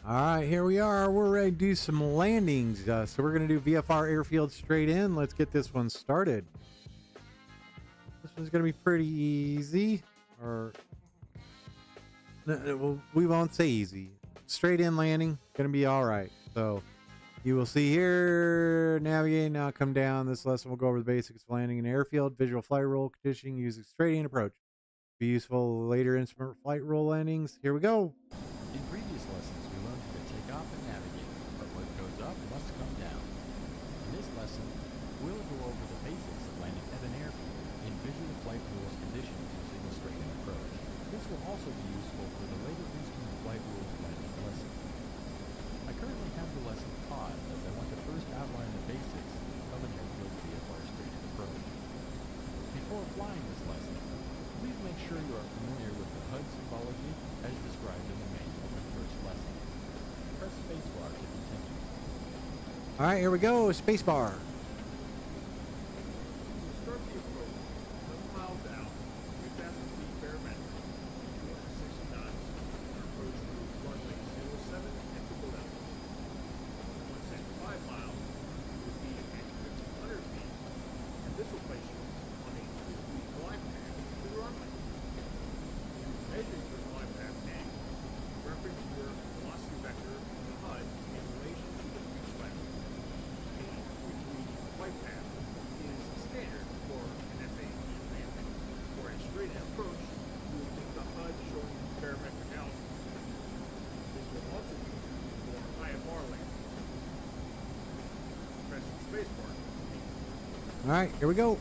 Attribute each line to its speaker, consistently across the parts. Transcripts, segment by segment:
Speaker 1: All right, here we are. We're ready to do some landings. So we're going to do VFR airfield straight in. Let's get this one started. This one's going to be pretty easy. Or well, we won't say easy. Straight in landing, going to be all right. So you will see here, navigate, now come down. This lesson will go over the basics of landing in airfield, visual flight rule conditioning using straight in approach. Be useful later instrument flight rule landings. Here we go.
Speaker 2: In previous lessons, we learned how to take off and navigate, but what goes up must come down. In this lesson, we'll go over the basics of landing at an airfield in visual flight rules conditions using a straight-in approach. This will also be useful for the later instrument flight rules landing lesson. I currently have the lesson paused as I want to first outline the basics of an airfield VFR straight-in approach. Before flying this lesson, please make sure you are familiar with the HUD symbology as described in the manual of the first lesson. Press spacebar to continue.
Speaker 1: All right, here we go. Spacebar.
Speaker 3: Start the approach. 7 miles out. Your fastest speed barometric. 260 knots. Approach route runway 07 and to the left. Once at 5 miles, you'll be at 1,500 feet, and this will place you on a 2-degree glide path to the runway. Measure your glide path angle. Reference your velocity vector on the HUD in relation to the fuselage. A 2-degree flight path is standard for an FAE landing. For a straight-in approach, you will take the HUD showing barometric altitude. This will also be used for IFR landing. Press the spacebar.
Speaker 1: All right, here we go.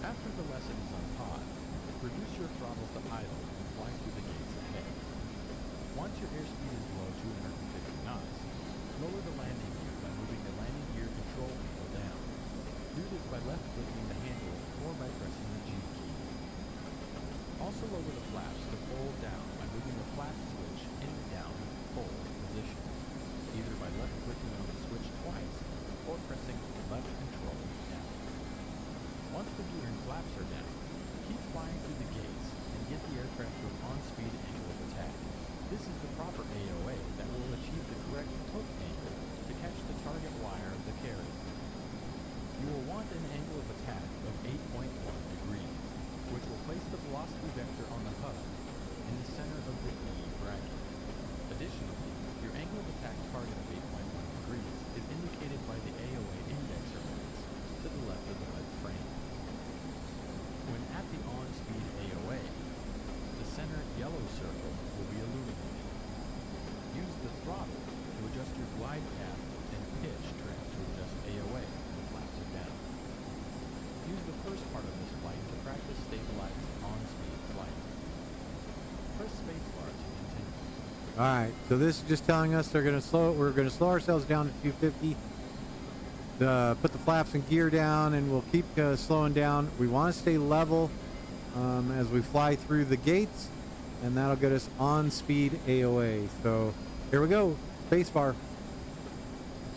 Speaker 2: After the lesson is on pause, reduce your throttle to idle and fly through the gates ahead. Once your airspeed is below 250 knots, lower the landing gear by moving the landing gear control handle down. Do this by left-clicking the handle or by pressing the G key. Also lower the flaps to fold down by moving the flap switch in the down fold position, either by left-clicking on the switch twice or pressing left control down. Once the gear and flaps are down, keep flying through the gates and get the aircraft to an on-speed angle of attack. This is the proper AOA that will achieve the correct hook angle to catch the target wire of the carrier. You will want an angle of attack of 8.1 degrees, which will place the velocity vector on the HUD in the center of the E bracket. Additionally, your angle of attack target of 8.1 degrees is indicated by the AOA indexer points to the left of the HUD frame. When at the on-speed AOA, the center yellow circle will be illuminated. Use the throttle to adjust your glide path and pitch trim to adjust AOA when the flaps are down. Use the first part of this flight to practice stabilizing on-speed flight. Press spacebar to continue.
Speaker 1: All right, so this is just telling us we're going to slow ourselves down to 250. Put the flaps and gear down, and we'll keep slowing down. We want to stay level as we fly through the gates, and that'll get us on speed AOA. So here we go, spacebar.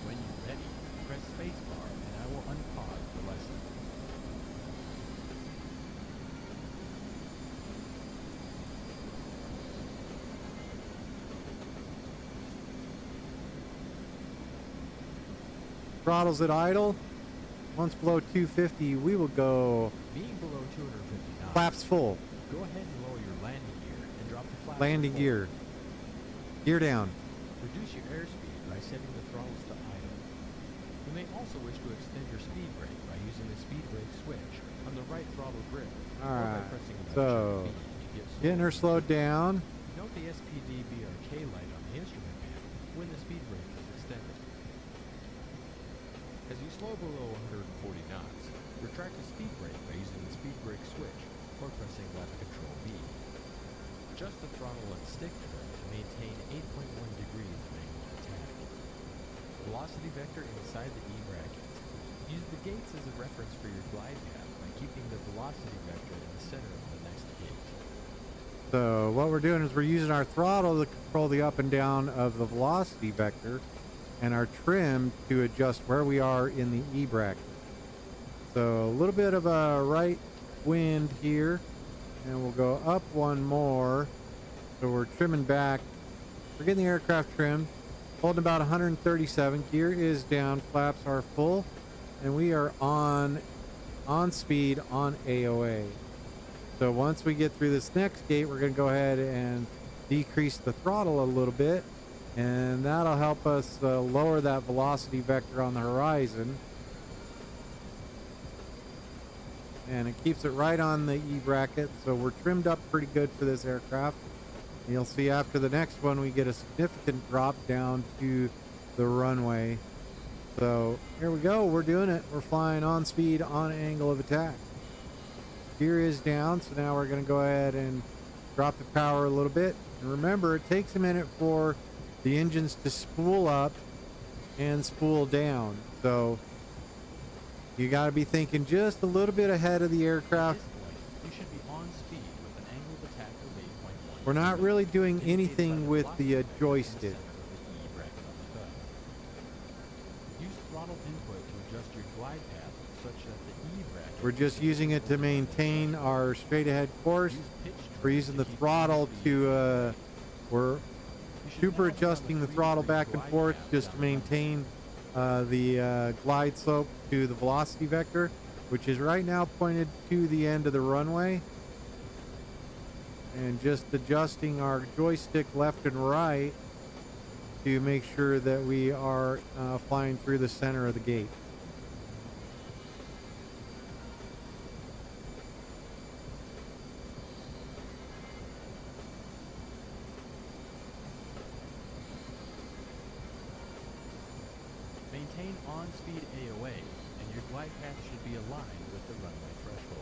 Speaker 2: When you're ready, press spacebar and I will unpause the lesson.
Speaker 1: Throttles at idle. Once below 250, we will go
Speaker 2: Being below 250 knots,
Speaker 1: flaps full.
Speaker 2: go ahead and lower your landing gear and drop the flaps.
Speaker 1: Landing
Speaker 2: to
Speaker 1: gear.
Speaker 2: full.
Speaker 1: Gear down.
Speaker 2: Reduce your airspeed by setting the throttles to idle. You may also wish to extend your speed brake by using the speed brake switch on the right throttle grip or by
Speaker 1: Alright,
Speaker 2: pressing the
Speaker 1: so,
Speaker 2: Shift key to get slower.
Speaker 1: Getting her slowed down.
Speaker 2: Note the SPD BRK light on the instrument panel when the speed brake is extended. As you slow below 140 knots, retract the speed brake by using the speed brake switch or pressing left control B. Adjust the throttle and stick trim to maintain 8.1 degrees of angle of attack. Velocity vector inside the E bracket. Use the gates as a reference for your glide path by keeping the velocity vector in the center of the next gate.
Speaker 1: So what we're doing is we're using our throttle to control the up and down of the velocity vector, and our trim to adjust where we are in the E bracket. So a little bit of a right wind here, and we'll go up one more. So we're trimming back We're getting the aircraft trimmed, holding about 137. Gear is down, flaps are full, and we are on speed on AOA. So once we get through this next gate, we're going to go ahead and decrease the throttle a little bit, and that'll help us lower that velocity vector on the horizon. And it keeps it right on the E bracket, so we're trimmed up pretty good for this aircraft. And you'll see after the next one, we get a significant drop down to the runway. So here we go, we're doing it. We're flying on speed, on angle of attack. Gear is down, so now we're going to go ahead and drop the power a little bit. And remember, it takes a minute for the engines to spool up and spool down. So you got to be thinking just a little bit ahead of the aircraft.
Speaker 2: You should be on speed with an angle of attack of 8.1.
Speaker 1: We're not really doing anything with the joystick.
Speaker 2: Use throttle input to adjust your glide path such that the E bracket.
Speaker 1: We're just using it to maintain our straight ahead course. We're using the throttle to, we're super adjusting the throttle back and forth just to maintain the glide slope to the velocity vector, which is right now pointed to the end of the runway. And just adjusting our joystick left and right to make sure that we are flying through the center of the gate.
Speaker 2: Maintain on-speed AOA, and your glide path should be aligned with the runway threshold.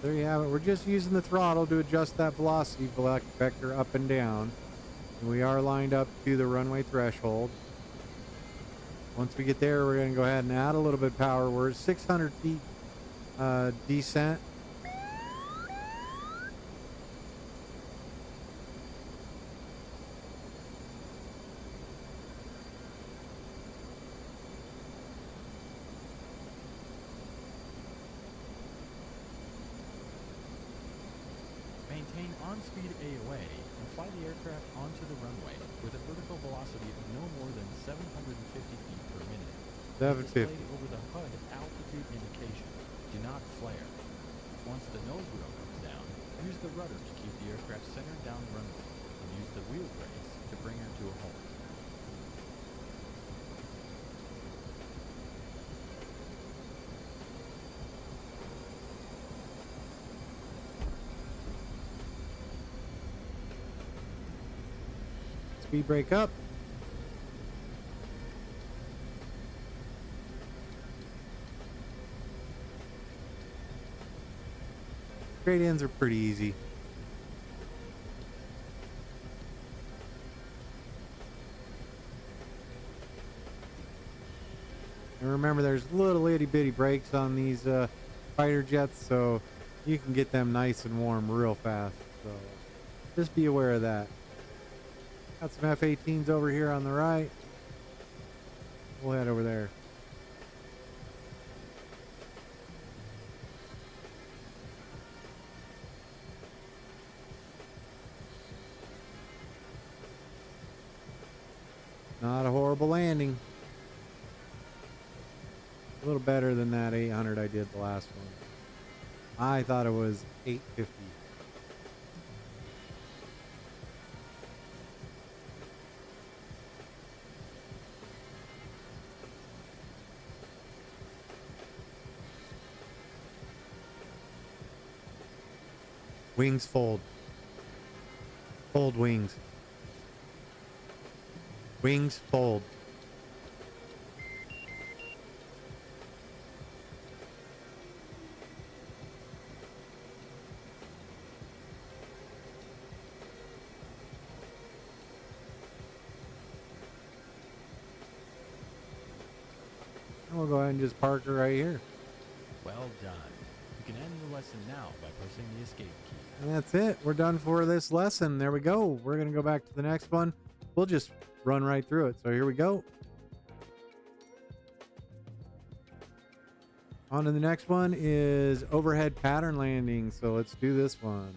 Speaker 1: There you have it. We're just using the throttle to adjust that velocity vector up and down. And we are lined up to the runway threshold. Once we get there, we're going to go ahead and add a little bit of power. We're at 600 feet descent.
Speaker 2: Maintain on-speed AOA and fly the aircraft onto the runway with a vertical velocity of no more than 750 feet per minute.
Speaker 1: 750.
Speaker 2: Displayed over the HUD altitude indication. Do not flare. Once the nose wheel comes down, use the rudder to keep the aircraft centered down runway, and use the wheel brakes to bring her to a halt.
Speaker 1: Speed brake up. Straight ends are pretty easy. And remember, there's little itty bitty brakes on these fighter jets, so you can get them nice and warm real fast. So just be aware of that. Got some F-18s over here on the right. We'll head over there. Not a horrible landing. A little better than that 800 I did the last one. I thought it was 850. Wings fold. Fold wings. Wings fold. And we'll go ahead and just park her right here.
Speaker 2: Well done. You can end the lesson now by pressing the escape key.
Speaker 1: And that's it. We're done for this lesson. There we go. We're going to go back to the next one. We'll just run right through it. So here we go. On to the next one is overhead pattern landing. So let's do this one.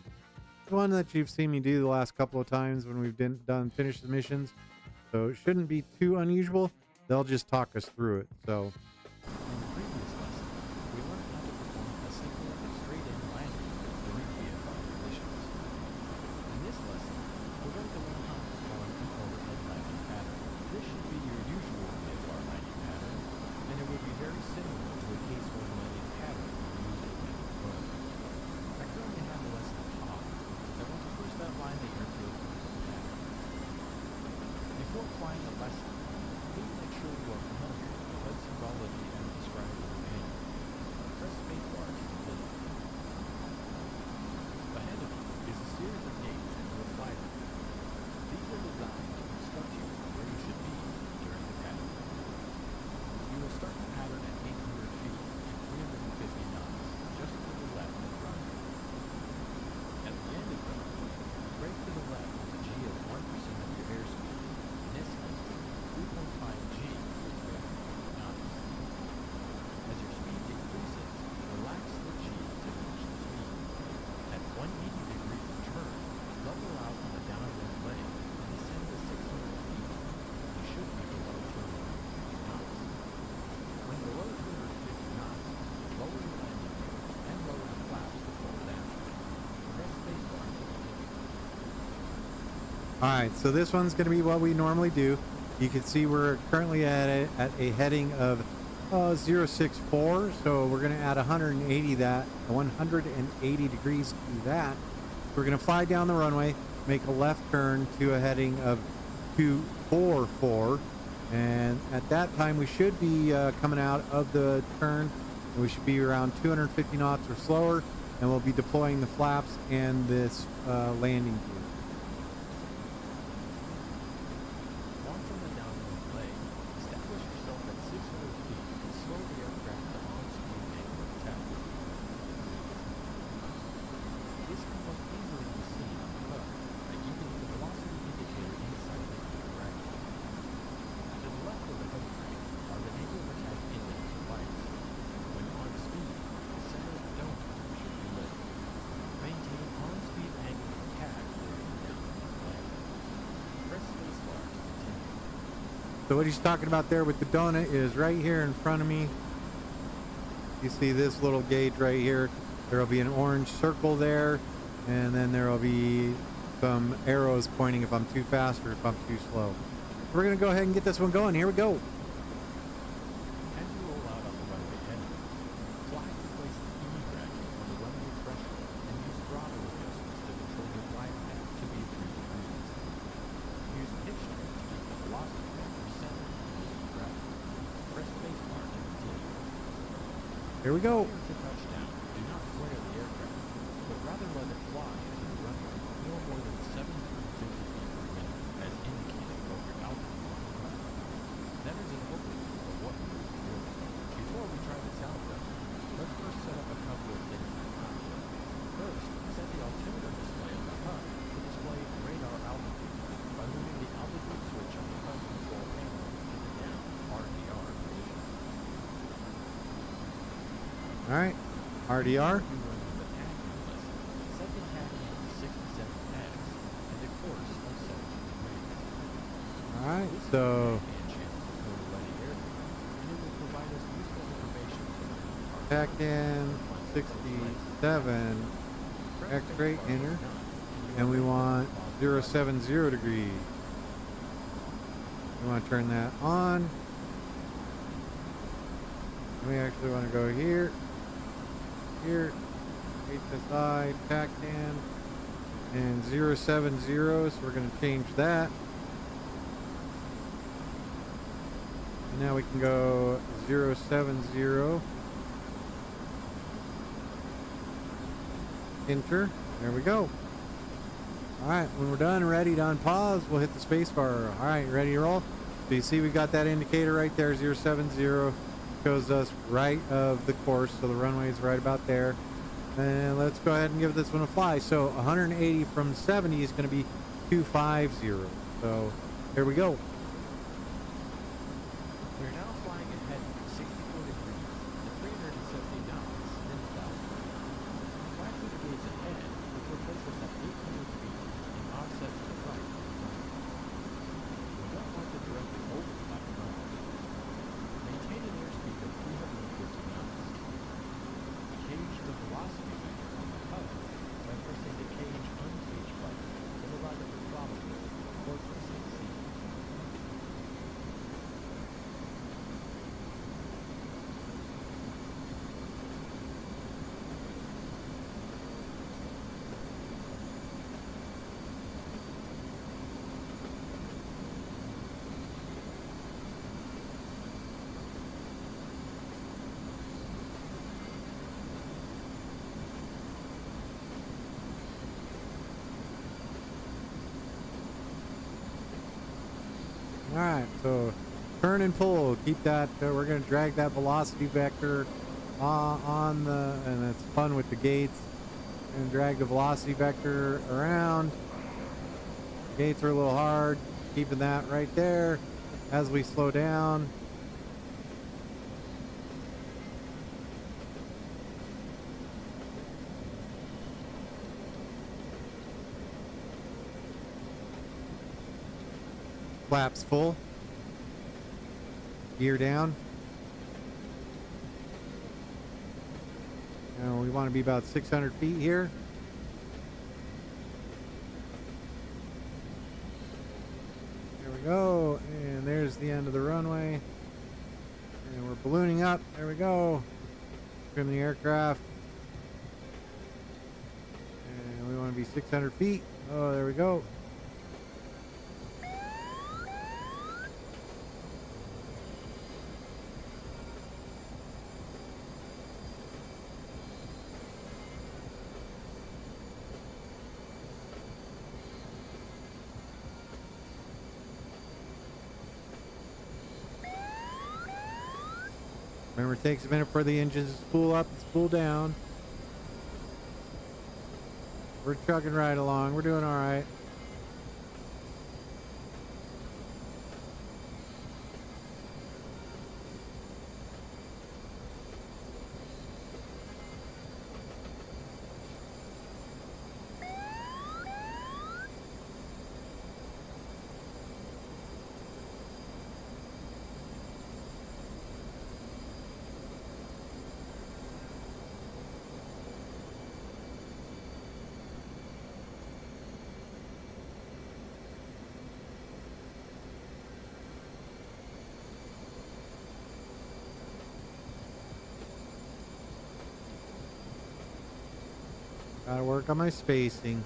Speaker 1: The one that you've seen me do the last couple of times when we've finished the missions. So it shouldn't be too unusual. They'll just talk us through it. So
Speaker 2: In the previous lesson, we learned how to perform a simple and straight-in landing during VFR conditions. In this lesson, we're going to learn how to perform an overhead landing pattern. This should be your usual VFR landing pattern, and it will be very similar to a case-form landing pattern you're using in the book. I currently have the lesson paused, because I want to first outline the airfield control pattern. Before flying the lesson, please make sure you are familiar with the HUD symbology as described in the manual. Press spacebar to complete. Ahead of you is a series of gates and your flight. These are designed to instruct you on where you should be during the pattern. You will start the pattern at 800 feet and 350 knots, just to the left of the runway. At the end of the runway, brake to the left with a G of 1% of your airspeed. In this instance, 3.5 G for 350 knots. As your speed decreases, relax the G to match the speed. At 180 degrees of turn, level out on the downwind leg and descend to 600 feet. You should be below 250 knots. When below 250 knots, lower your landing gear and lower the flaps to pull down. Press spacebar to continue.
Speaker 1: all right, so this one's going to be what we normally do. You can see we're currently at a heading of 064, so we're going to add 180 degrees to that. We're going to fly down the runway, make a left turn to a heading of 244, and at that time we should be coming out of the turn, and we should be around 250 knots or slower, and we'll be deploying the flaps and this landing gear.
Speaker 2: Once on the downwind leg, establish yourself at 600 feet and slow the aircraft to on-speed angle of attack. This can most easily be seen on the HUD by keeping the velocity indicator inside the direction. To the left of the HUD frame are the angle of attack index lights. When on speed, the center of the dome should be lit. Maintain on-speed angle of attack during the downwind leg. Press spacebar to continue.
Speaker 1: So what he's talking about there with the donut is right here in front of me. You see this little gauge right here. There will be an orange circle there, and then there will be some arrows pointing if I'm too fast or if I'm too slow. We're going to go ahead and get this one going. Here we go.
Speaker 2: As you roll out on the runway heading, fly to place the EVGA on the runway threshold and use throttle adjustments to control your glide path to be 3 degrees. Use pitch shift to keep the velocity vector centered on the EVGA. Press spacebar to continue.
Speaker 1: Here we go.
Speaker 2: Prior to touchdown, do not flare the aircraft, but rather let it fly into the runway no more than 750 feet per minute, as indicated over altitude on the HUD. That is an overview of what we will be doing. Before we try this out though, let's first set up a couple of things on the HUD. First, set the altimeter display on the HUD to display radar altitude by moving the altitude switch on the HUD control panel to the down RDR position.
Speaker 1: All right. RDR.
Speaker 2: You run the tagging lesson. Set the tagging to 67X and a course of 17 degrees.
Speaker 1: All right.
Speaker 2: This
Speaker 1: So
Speaker 2: is a channel for the ready aircraft, and it will provide us useful information for our
Speaker 1: back in 67 X-ray enter, and we want 070 degrees. We want to turn that on. We actually want to go here, HSI, TACAN, and 070, so we're going to change that. And now we can go 070, enter, there we go. Alright, when we're done, ready to unpause, we'll hit the space bar. Alright, ready to roll? So you see we got that indicator right there, 070. Shows us right of the course, so the runway is right about there. And let's go ahead and give this one a fly. So 180 from 70 is going to be 250. So here we go.
Speaker 2: We're now flying ahead at 64 degrees and knots in the thousand. Fly through the gates ahead, which will place us at 800 feet and offset to the right of the runway. We don't want to directly overfly the runway. Maintain an airspeed of 350 knots. Cage the velocity meter on the HUD by pressing the cage uncage button to the right of the throttle wheel or pressing C.
Speaker 1: All right, so turn and pull. Keep that. We're going to drag that velocity vector on the, and it's fun with the gates. And drag the velocity vector around. Gates are a little hard. Keeping that right there as we slow down. Flaps full. Gear down. Now we want to be about 600 feet here. There we go. And there's the end of the runway. And we're ballooning up. There we go. Trim the aircraft. And we want to be 600 feet. Oh, there we go. Remember, it takes a minute for the engines to spool up and spool down. We're chugging right along. We're doing all right. Gotta work on my spacing.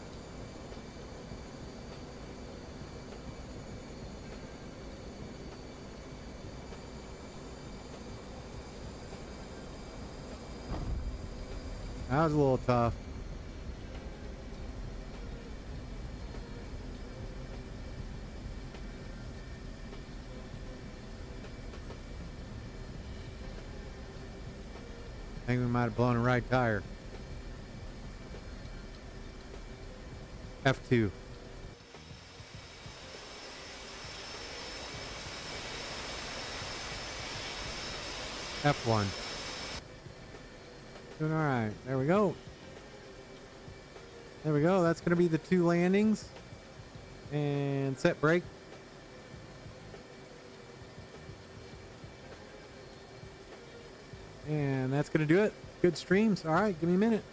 Speaker 1: That was a little tough. I think we might have blown a right tire. F2. F1. Doing all right. There we go. There we go. That's going to be the 2 landings. And set brake. And that's going to do it. Good streams. All right. Give me a minute.